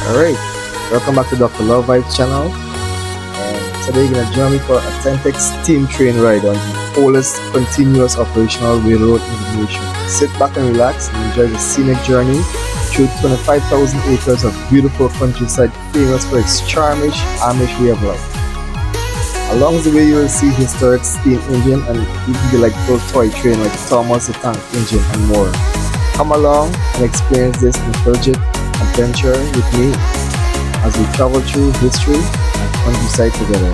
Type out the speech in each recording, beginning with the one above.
Alright, welcome back to Dr. Love Vibes channel. And today you're gonna join me for a Tentex steam train ride on the oldest continuous operational railroad in the nation. Sit back and relax and enjoy the scenic journey through 25,000 acres of beautiful countryside famous for its charmish Amish way of life. Along the way you will see historic steam engine and even the full toy train like Thomas the Tank Engine and more. Come along and experience this nostalgic adventure with me as we travel through history and countryside together.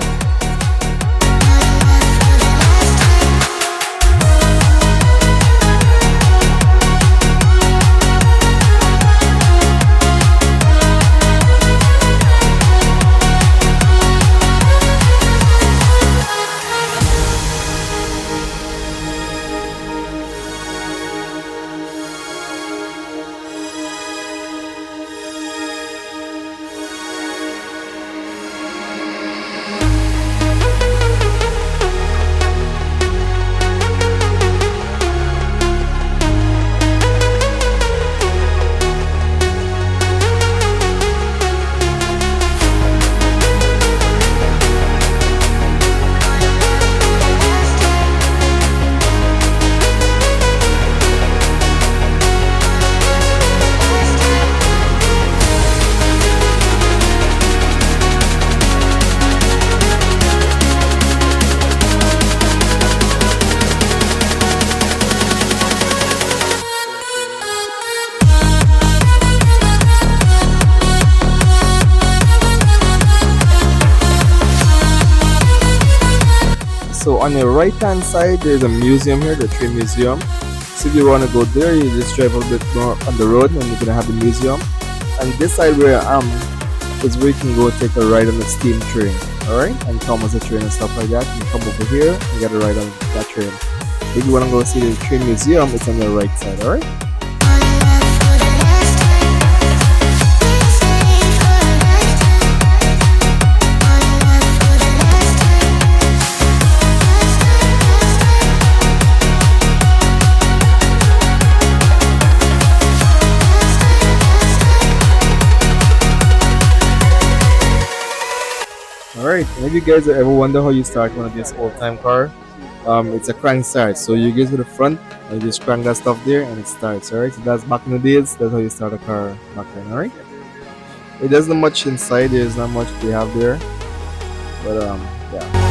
So on your right hand side there's a museum here, the train museum. So if you want to go there you just drive a bit more on the road and you're gonna have the museum. And this side where I am is where you can go take a ride on the steam train. Alright? And Thomas the train and stuff like that. You come over here and get a ride on that train. If you wanna go see the train museum, it's on your right side, alright? Alright, and if you guys ever wonder how you start one of these old time car, it's a crank start. So you get to the front and you just crank that stuff there and it starts. Alright, so that's back in the days, that's how you start a car back then. Alright, it doesn't much inside, there's not much we have there, but yeah.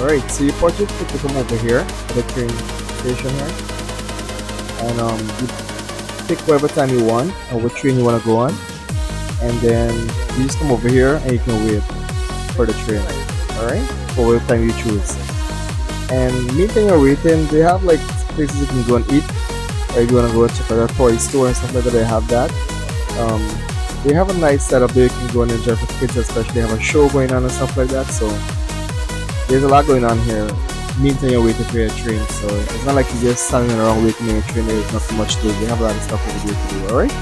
Alright, so you purchase to come over here at the train station here, and you pick whatever time you want or what train you want to go on, and then you just come over here and you can wait for the train. Alright, for whatever time you choose. And meantime you're waiting, they have places you can go and eat, or if you want to go check out a toy store and stuff like that, they have that. They have a nice setup there you can go and enjoy for kids, especially they have a show going on and stuff like that. So there's a lot going on here. Meantime you're waiting for your train, so it's not like you're just standing around waiting for your train. There's not so much to do. They have a lot of stuff over there to do. Alright.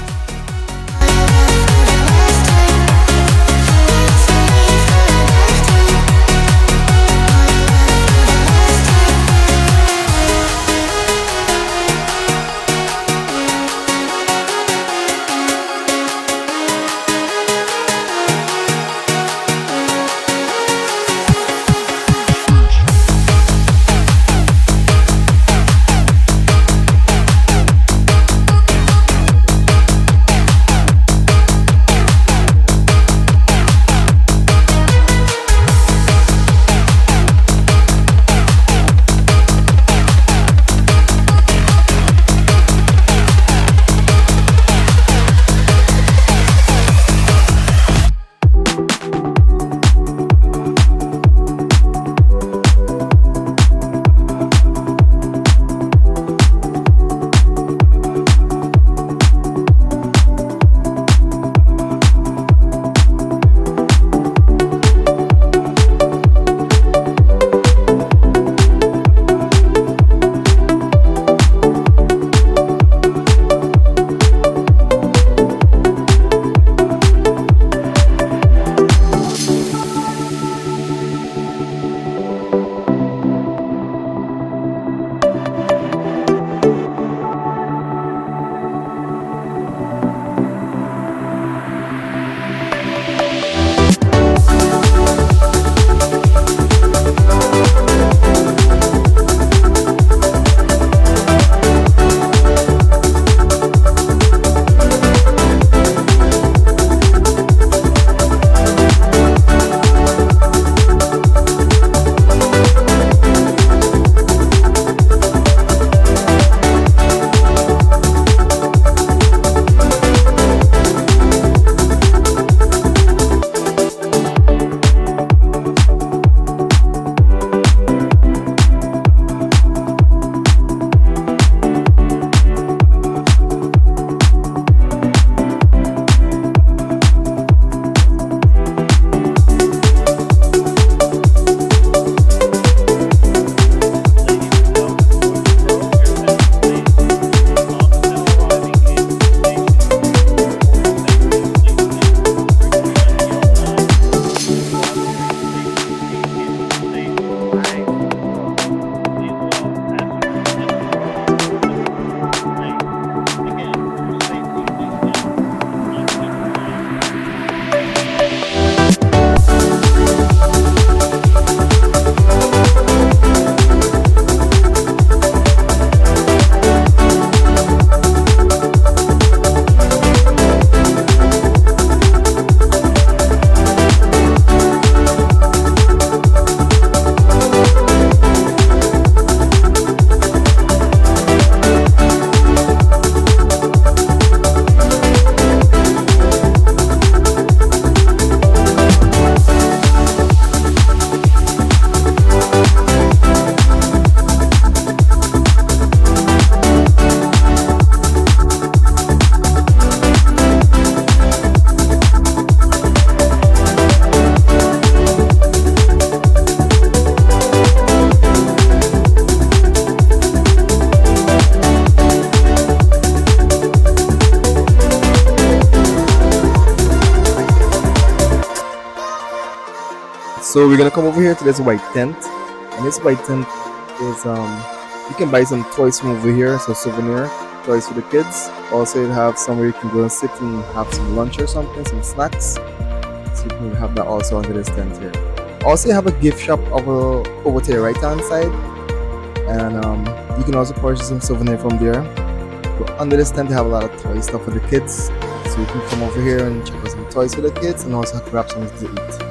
So we're gonna come over here to this white tent, and this white tent is you can buy some toys from over here, so souvenir toys for the kids. Also, you have somewhere you can go and sit and have some lunch or something, some snacks. So you can have that also under this tent here. Also, you have a gift shop over to your right hand side, and you can also purchase some souvenir from there. But under this tent, they have a lot of toy stuff for the kids, so you can come over here and check out some toys for the kids, and also grab something to eat.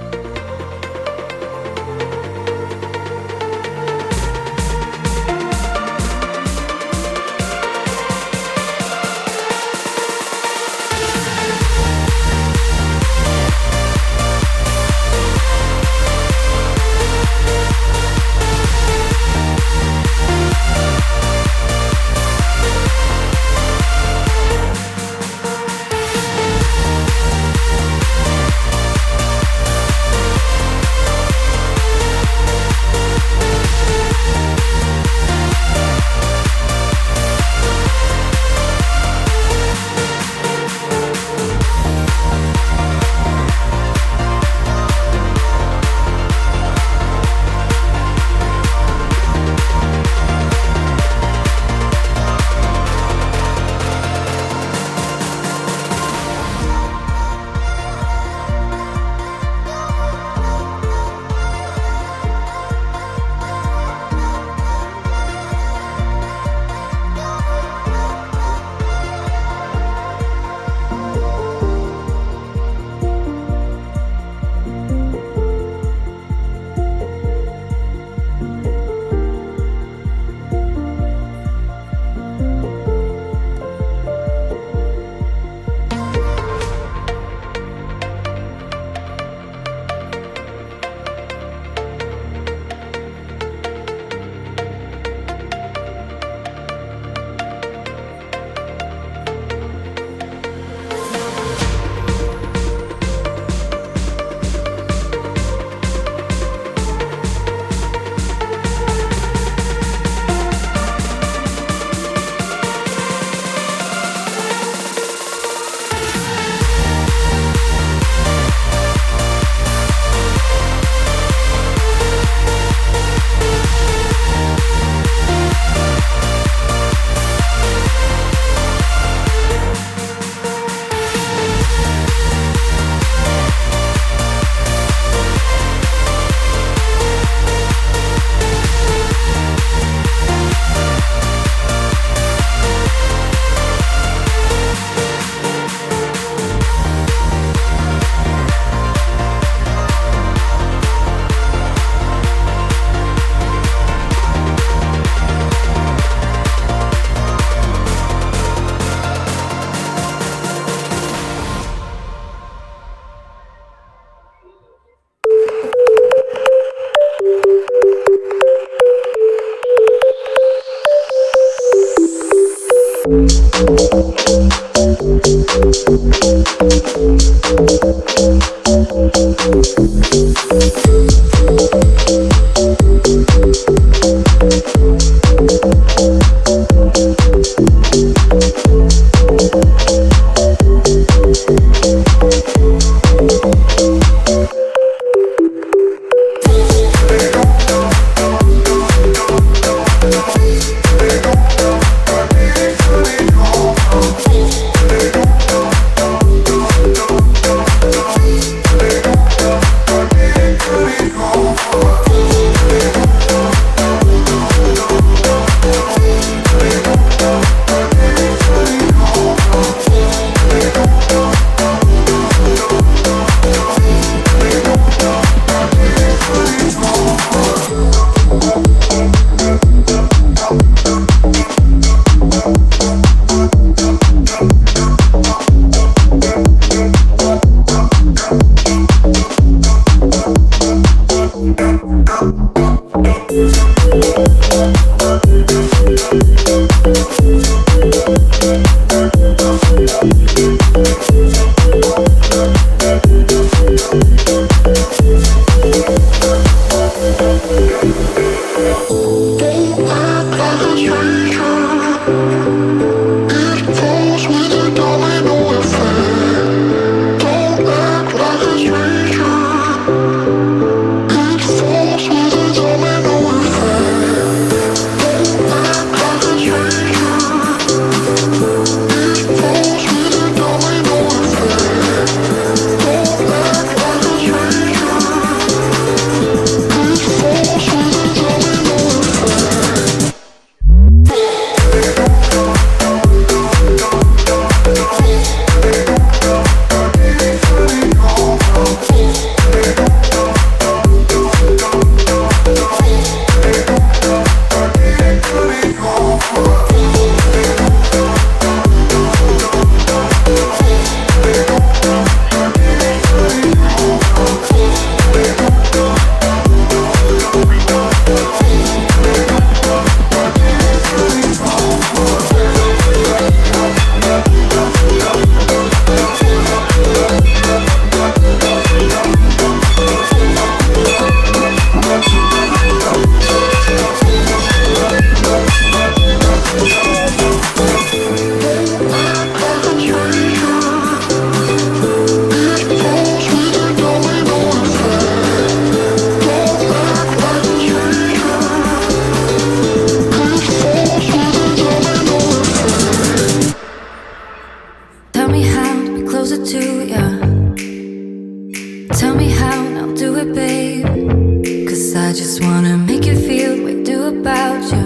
I just wanna make you feel what I do about you.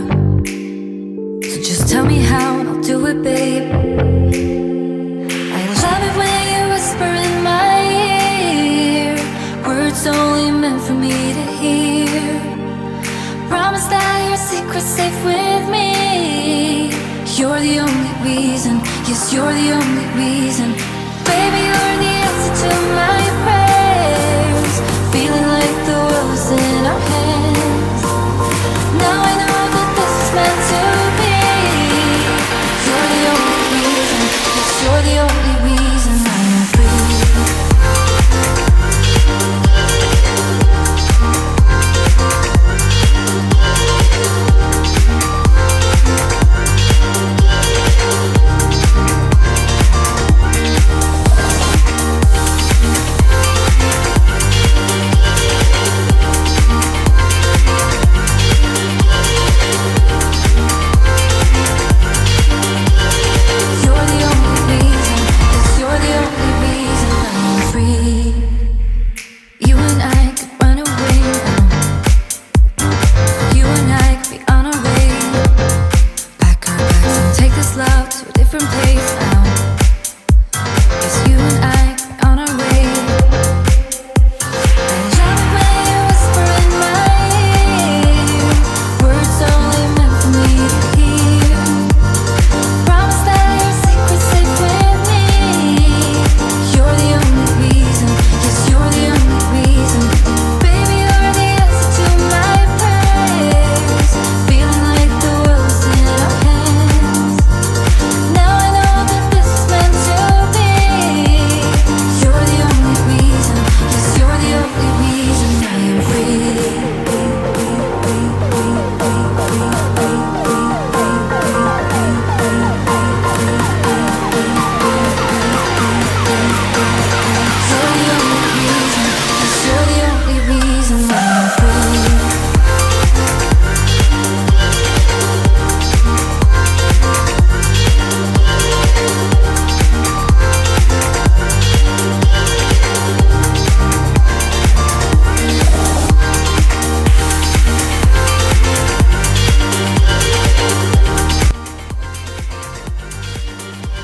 So just tell me how and I'll do it, babe. I love it when you whisper in my ear, words only meant for me to hear. Promise that your secret's safe with me. You're the only reason, yes, you're the only reason. Baby, you're the answer to my prayers. Feeling like the world's in our hands. Now I know that this is meant to be. You're the only reason, yes, you're the only reason I am free.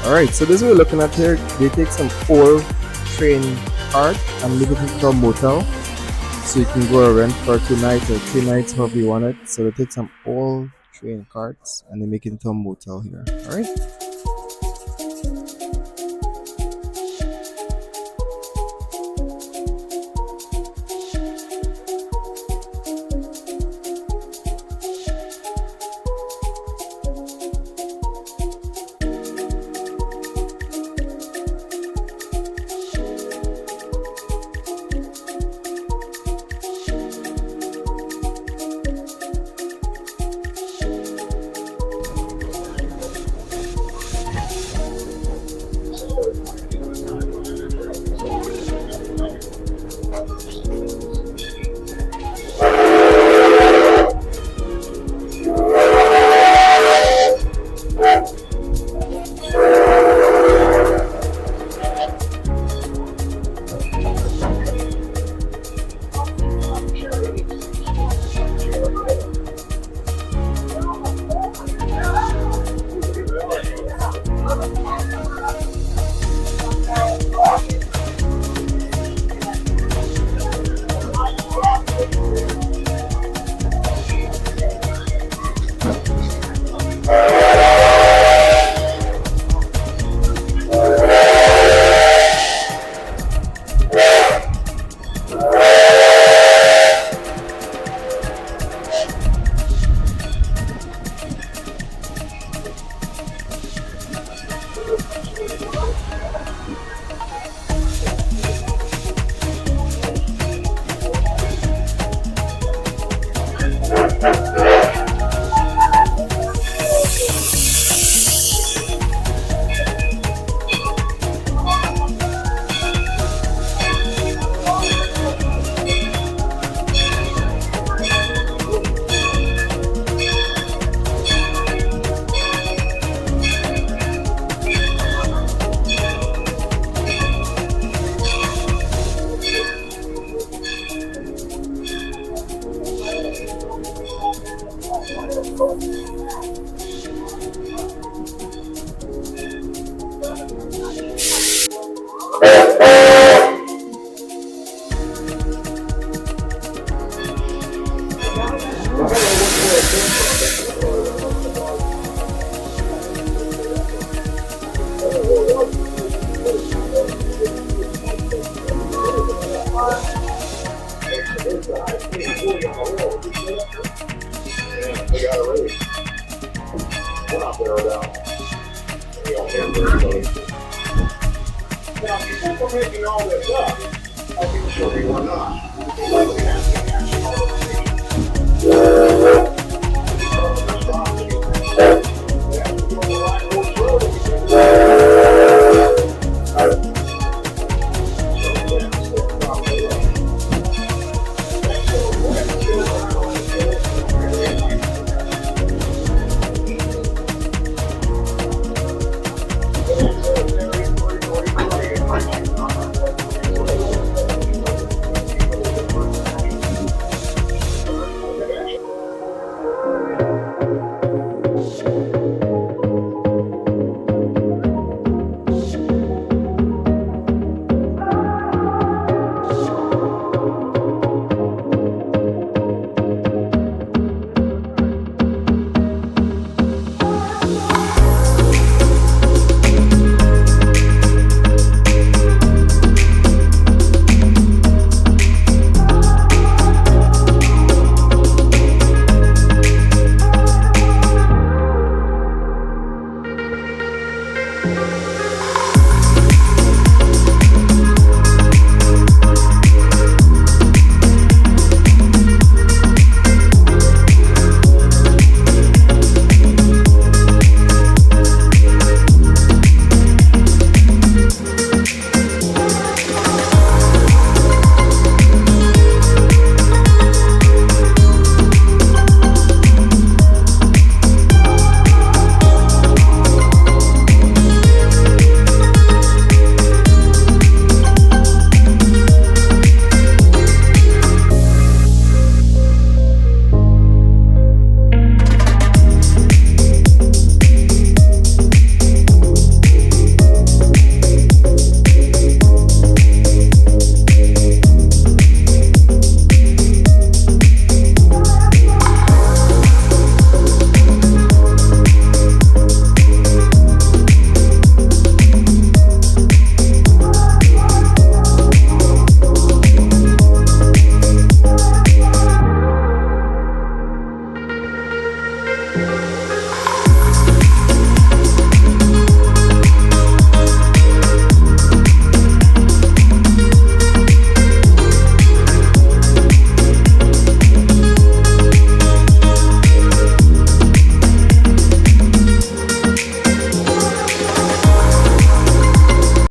Alright, so this is what we're looking at here. They take some old train cart and move it into a motel. So you can go rent for 2 nights or 3 nights, however you want it. So they take some old train carts and they make it into a motel here. Alright. Now, before making all this up, I can show you or not.